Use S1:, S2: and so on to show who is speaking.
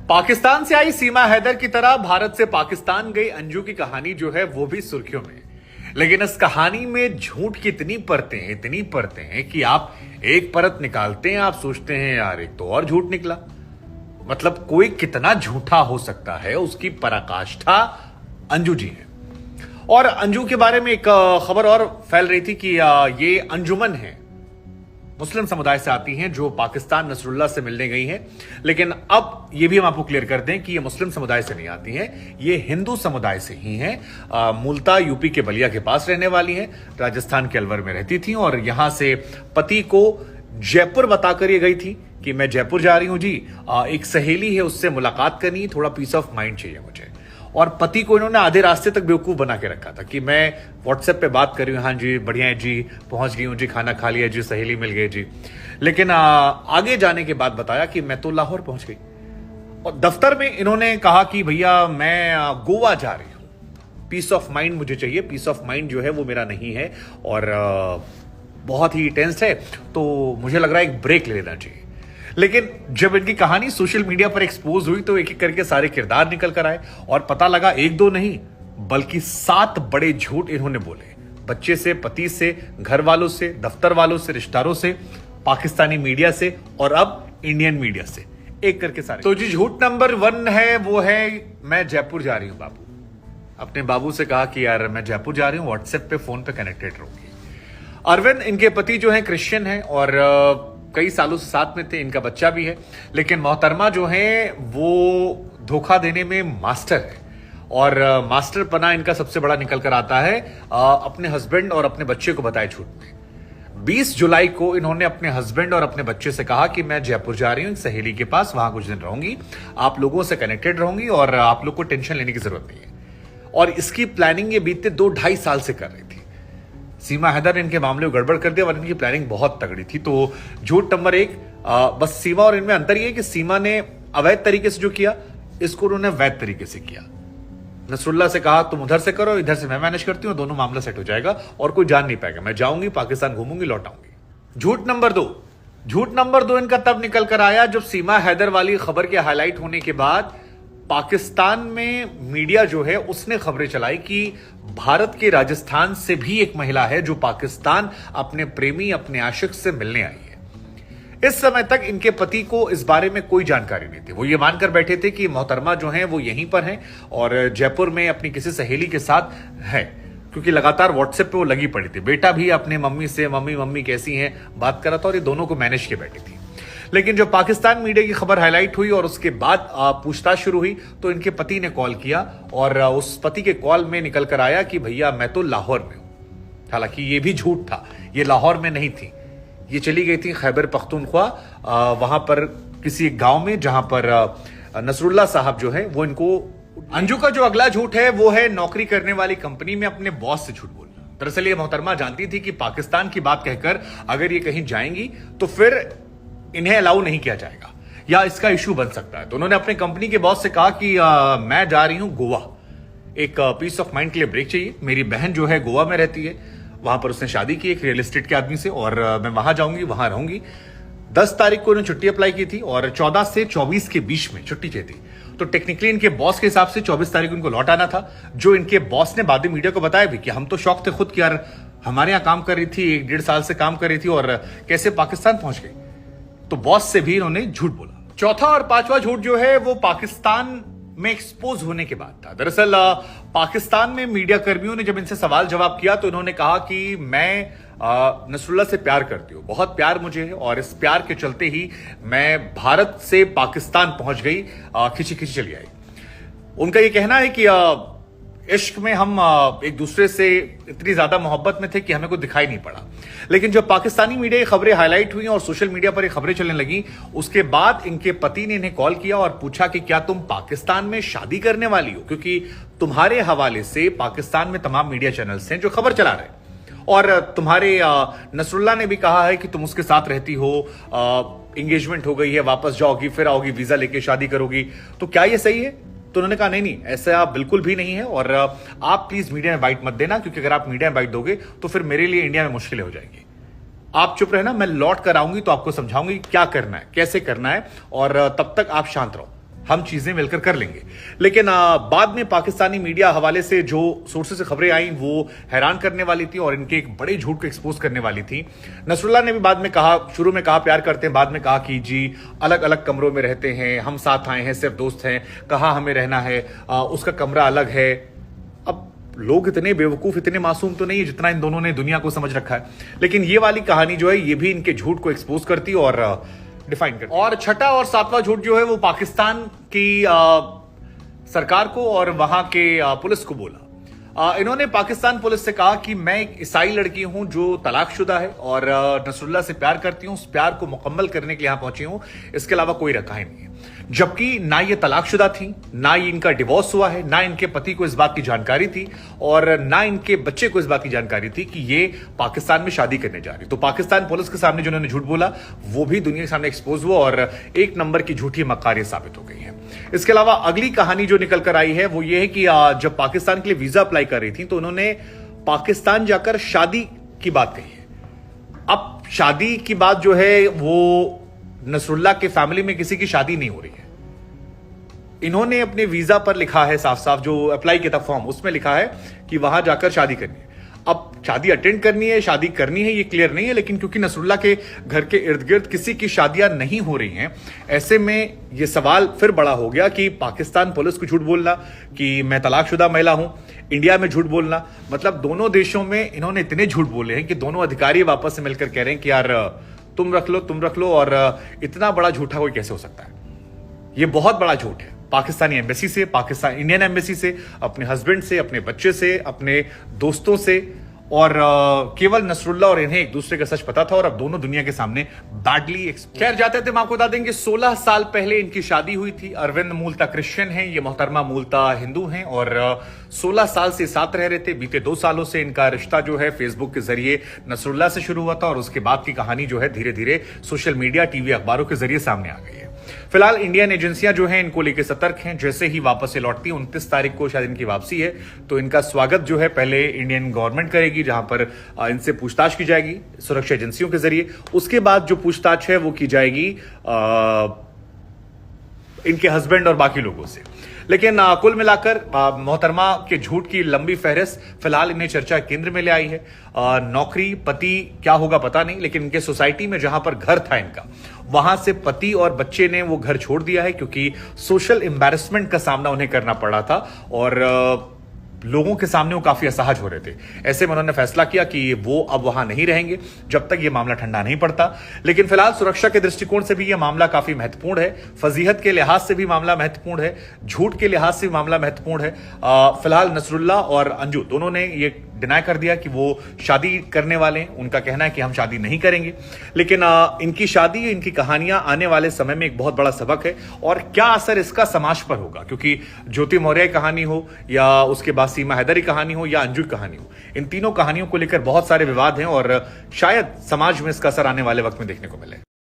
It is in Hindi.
S1: पाकिस्तान से आई सीमा हैदर की तरह भारत से पाकिस्तान गई अंजू की कहानी जो है वो भी सुर्खियों में है। लेकिन इस कहानी में झूठ की इतनी परतें हैं कि आप एक परत निकालते हैं, आप सोचते हैं यार एक तो और झूठ निकला। मतलब कोई कितना झूठा हो सकता है, उसकी पराकाष्ठा अंजू जी है। और अंजू के बारे में एक खबर और फैल रही थी कि ये अंजुमन है, मुस्लिम समुदाय से आती हैं जो पाकिस्तान नसरुल्लाह से मिलने गई हैं। लेकिन अब यह भी हम आपको क्लियर कर दें कि ये मुस्लिम समुदाय से नहीं आती हैं, ये हिंदू समुदाय से ही हैं। मूलतः यूपी के बलिया के पास रहने वाली हैं, राजस्थान के अलवर में रहती थी और यहां से पति को जयपुर बताकर ये गई थी कि मैं जयपुर जा रही हूं जी, एक सहेली है उससे मुलाकात करनी, थोड़ा पीस ऑफ माइंड चाहिए मुझे। और पति को इन्होंने आधे रास्ते तक बेवकूफ बना के रखा था कि मैं व्हाट्सएप पे बात कर रही हूं, हाँ जी बढ़िया है जी, पहुंच गई हूं जी, खाना खा लिया जी, सहेली मिल गई जी। लेकिन आगे जाने के बाद बताया कि मैं तो लाहौर पहुंच गई। और दफ्तर में इन्होंने कहा कि भैया मैं गोवा जा रही हूं, पीस ऑफ माइंड मुझे चाहिए, पीस ऑफ माइंड जो है वो मेरा नहीं है और बहुत ही टेंस है, तो मुझे लग रहा है एक ब्रेक ले लेना चाहिए। लेकिन जब इनकी कहानी सोशल मीडिया पर एक्सपोज हुई तो एक एक करके सारे किरदार निकल कर आए और पता लगा एक दो नहीं बल्कि 7 बड़े झूठ इन्होंने बोले, बच्चे से, पति से, घर वालों से, दफ्तर वालों से, रिश्तेदारों से, पाकिस्तानी मीडिया से और अब इंडियन मीडिया से, एक करके सारे। तो जी झूठ नंबर 1 है वो है मैं जयपुर जा रही हूं बाबू। अपने बाबू से कहा कि यार मैं जयपुर जा रही हूं, व्हाट्सएप पे फोन पे कनेक्टेड रहूंगी। अरविंद इनके पति जो है क्रिश्चियन है और कई सालों से साथ में थे, इनका बच्चा भी है। लेकिन मोहतरमा जो है वो धोखा देने में मास्टर है और मास्टर पना इनका सबसे बड़ा निकल कर आता है अपने हस्बैंड और अपने बच्चे को बताए झूठ में। 20 जुलाई को इन्होंने अपने हस्बैंड और अपने बच्चे से कहा कि मैं जयपुर जा रही हूं एक सहेली के पास, वहां कुछ दिन रहूंगी, आप लोगों से कनेक्टेड रहूंगी और आप लोग को टेंशन लेने की जरूरत नहीं है। और इसकी प्लानिंग ये बीते 2-2.5 साल से कर रही थी। सीमा हैदर ने इनके मामले को गड़बड़ कर दिया और इनकी प्लानिंग बहुत तगड़ी थी। तो झूठ नंबर 1, बस सीमा और इनमें अंतर यह है कि सीमा ने अवैध तरीके से जो किया, इसको उन्होंने वैध तरीके से किया। नसरुल्लाह से कहा तुम उधर से करो, इधर से मैं मैनेज करती हूं, दोनों मामला सेट हो जाएगा और कोई जान नहीं पाएगा, मैं जाऊंगी पाकिस्तान घूमूंगी लौट आऊंगी। झूठ नंबर 2 इनका तब निकल कर आया जब सीमा हैदर वाली खबर के हाईलाइट होने के बाद पाकिस्तान में मीडिया जो है उसने खबरें चलाई कि भारत के राजस्थान से भी एक महिला है जो पाकिस्तान अपने प्रेमी, अपने आशिक से मिलने आई है। इस समय तक इनके पति को इस बारे में कोई जानकारी नहीं थी। वो ये मानकर बैठे थे कि मोहतरमा जो है वो यहीं पर हैं और जयपुर में अपनी किसी सहेली के साथ है, क्योंकि लगातार व्हाट्सएप पे वो लगी पड़ी थी। बेटा भी अपने मम्मी से मम्मी कैसी हैं बात कर रहा था और ये दोनों को मैनेज के बैठी थी। लेकिन जब पाकिस्तान मीडिया की खबर हाईलाइट हुई और उसके बाद पूछताछ शुरू हुई तो इनके पति ने कॉल किया और उस पति के कॉल में निकल कर आया कि भैया मैं तो लाहौर में हूं। हालांकि ये भी झूठ था, ये लाहौर में नहीं थी, ये चली गई थी खैबर पख्तूनख्वा, वहां पर किसी गांव में जहां पर नसरुल्लाह साहब जो है वो इनको। अंजू का जो अगला झूठ है वो है नौकरी करने वाली कंपनी में अपने बॉस से झूठ बोलना। दरअसल ये मोहतरमा जानती थी कि पाकिस्तान की बात कहकर अगर ये कहीं जाएंगी तो फिर इन्हें अलाउ नहीं किया जाएगा या इसका इश्यू बन सकता है। तो उन्होंने अपने कंपनी के बॉस से कहा कि मैं जा रही हूं गोवा, एक पीस ऑफ माइंड के लिए ब्रेक चाहिए, मेरी बहन जो है गोवा में रहती है, वहां पर उसने शादी की एक रियल एस्टेट के आदमी से और मैं वहां जाऊंगी, वहां रहूंगी। 10 तारीख को इन्होंने छुट्टी अप्लाई की थी और 14 से 24 के बीच में छुट्टी चाहिए थी। तो टेक्निकली इनके बॉस के हिसाब से 24 तारीख को इनको लौट आना था, जो इनके बॉस ने बाद में मीडिया को बताया भी कि हम तो शौक थे खुद कि यार हमारे यहां काम कर रही थी, 1-1.5 साल से काम कर रही थी और कैसे पाकिस्तान पहुंच गई। तो बॉस से भी इन्होंने झूठ बोला। चौथा और पांचवा झूठ जो है वो पाकिस्तान में एक्सपोज होने के बाद था। दरअसल पाकिस्तान में मीडिया कर्मियों ने जब इनसे सवाल जवाब किया तो इन्होंने कहा कि मैं नसरुल्लाह से प्यार करती हूं, बहुत प्यार मुझे है और इस प्यार के चलते ही मैं भारत से पाकिस्तान पहुंच गई, खिंची खिंची चली आई। उनका यह कहना है कि इश्क में हम एक दूसरे से इतनी ज्यादा मोहब्बत में थे कि हमें कुछ दिखाई नहीं पड़ा। लेकिन जब पाकिस्तानी मीडिया की खबरें हाईलाइट हुई और सोशल मीडिया पर ये खबरें चलने लगी, उसके बाद इनके पति ने इन्हें कॉल किया और पूछा कि क्या तुम पाकिस्तान में शादी करने वाली हो, क्योंकि तुम्हारे हवाले से पाकिस्तान में तमाम मीडिया चैनल्स हैं जो खबर चला रहे और तुम्हारे नसरुल्लाह ने भी कहा है कि तुम उसके साथ रहती हो, एंगेजमेंट हो गई है, वापस जाओगी, फिर आओगी, वीजा लेके शादी करोगी, तो क्या ये सही है? तो उन्होंने कहा नहीं, ऐसा बिल्कुल भी नहीं है और आप प्लीज मीडिया में बाइट मत देना, क्योंकि अगर आप मीडिया में बाइट दोगे तो फिर मेरे लिए इंडिया में मुश्किलें हो जाएंगी। आप चुप रहना, मैं लौट कर आऊंगी तो आपको समझाऊंगी क्या करना है, कैसे करना है और तब तक आप शांत रहो। हम चीजें मिलकर कर लेंगे। लेकिन बाद में पाकिस्तानी मीडिया हवाले से जो सोर्सेस से खबरें आई वो हैरान करने वाली थी और इनके एक बड़े झूठ को एक्सपोज करने वाली थी। नसरुल्लाह ने भी बाद में कहा, शुरू में कहा प्यार करते हैं, बाद में कहा कि जी अलग अलग कमरों में रहते हैं, हम साथ आए हैं, सिर्फ दोस्त हैं, कहाँ हमें रहना है, उसका कमरा अलग है। अब लोग इतने बेवकूफ, इतने मासूम तो नहीं है जितना इन दोनों ने दुनिया को समझ रखा है। लेकिन ये वाली कहानी जो है ये भी इनके झूठ को एक्सपोज करती और डिफाइन करती। और छठा और सातवां झूठ जो है वो पाकिस्तान की सरकार को और वहां के पुलिस को बोला। इन्होंने पाकिस्तान पुलिस से कहा कि मैं एक ईसाई लड़की हूं जो तलाकशुदा है और नसरुल्लाह से प्यार करती हूं, उस प्यार को मुकम्मल करने के लिए यहां पहुंची हूं, इसके अलावा कोई रखा ही नहीं है। जबकि ना ये तलाकशुदा थी, ना ही इनका डिवोर्स हुआ है, ना इनके पति को इस बात की जानकारी थी और ना इनके बच्चे को इस बात की जानकारी थी कि ये पाकिस्तान में शादी करने जा रही। तो पाकिस्तान पुलिस के सामने जिन्होंने झूठ बोला वो भी दुनिया के सामने एक्सपोज हुआ और एक नंबर की झूठी मक्कार साबित हो गई है। इसके अलावा अगली कहानी जो निकल कर आई है वो ये है कि जब पाकिस्तान के लिए वीजा अप्लाई कर रही थी तो उन्होंने पाकिस्तान जाकर शादी की बात कही है। अब शादी की बात जो है वो नसरुल्लाह के फैमिली में किसी की शादी नहीं हो रही है। इन्होंने अपने वीजा पर लिखा है साफ साफ, जो अप्लाई किया था फॉर्म उसमें लिखा है कि वहां जाकर शादी करनी है। अब शादी अटेंड करनी है, शादी करनी है, ये क्लियर नहीं है। लेकिन क्योंकि नसरुल्लाह के घर के इर्द गिर्द किसी की शादियां नहीं हो रही हैं, ऐसे में यह सवाल फिर बड़ा हो गया कि पाकिस्तान पुलिस को झूठ बोलना कि मैं तलाकशुदा महिला हूं, इंडिया में झूठ बोलना, मतलब दोनों देशों में इन्होंने इतने झूठ बोले हैं कि दोनों अधिकारी वापस से मिलकर कह रहे हैं कि यार तुम रख लो और इतना बड़ा झूठा कोई कैसे हो सकता है। यह बहुत बड़ा झूठ है। पाकिस्तानी एम्बेसी से, पाकिस्तान इंडियन एम्बेसी से, अपने हस्बैंड से, अपने बच्चे से, अपने दोस्तों से, और केवल नसरुल्लाह और इन्हें एक दूसरे का सच पता था और अब दोनों दुनिया के सामने बैडली। खैर जाते थे, मैं आपको बता देंगे 16 साल पहले इनकी शादी हुई थी। अरविंद मूलतः क्रिश्चियन हैं, ये मोहतरमा मूलतः हिंदू हैं और 16 साल से साथ रह रहे थे। बीते 2 सालों से इनका रिश्ता जो है फेसबुक के जरिए नसरुल्लाह से शुरू हुआ था और उसके बाद की कहानी जो है धीरे धीरे सोशल मीडिया, टीवी, अखबारों के जरिए सामने आ गई है। फिलहाल इंडियन एजेंसियां जो हैं इनको लेकर सतर्क हैं। जैसे ही वापस से लौटती है, 29 तारीख को शायद इनकी वापसी है, तो इनका स्वागत जो है पहले इंडियन गवर्नमेंट करेगी, जहां पर इनसे पूछताछ की जाएगी सुरक्षा एजेंसियों के जरिए। उसके बाद जो पूछताछ है वो की जाएगी इनके हस्बैंड और बाकी लोगों से। लेकिन कुल मिलाकर मोहतरमा के झूठ की लंबी फहरिस्त फिलहाल इन्हें चर्चा केंद्र में ले आई है। नौकरी, पति, क्या होगा पता नहीं, लेकिन इनके सोसाइटी में जहां पर घर था इनका, वहां से पति और बच्चे ने वो घर छोड़ दिया है क्योंकि सोशल एम्बैरेसमेंट का सामना उन्हें करना पड़ा था और लोगों के सामने वो काफी असहज हो रहे थे। ऐसे में उन्होंने फैसला किया कि वो अब वहां नहीं रहेंगे जब तक ये मामला ठंडा नहीं पड़ता। लेकिन फिलहाल सुरक्षा के दृष्टिकोण से भी यह मामला काफी महत्वपूर्ण है, फजीहत के लिहाज से भी मामला महत्वपूर्ण है, झूठ के लिहाज से भी मामला महत्वपूर्ण है। फिलहाल नसरुल्लाह और अंजू दोनों ने ये डिनाई कर दिया कि वो शादी करने वाले हैं। उनका कहना है कि हम शादी नहीं करेंगे। लेकिन इनकी शादी, इनकी कहानियां आने वाले समय में एक बहुत बड़ा सबक है और क्या असर इसका समाज पर होगा, क्योंकि ज्योति मौर्य की कहानी हो या उसके बाद सीमा हैदर की कहानी हो या अंजू की कहानी हो, इन तीनों कहानियों को लेकर बहुत सारे विवाद हैं और शायद समाज में इसका असर आने वाले वक्त में देखने को मिले।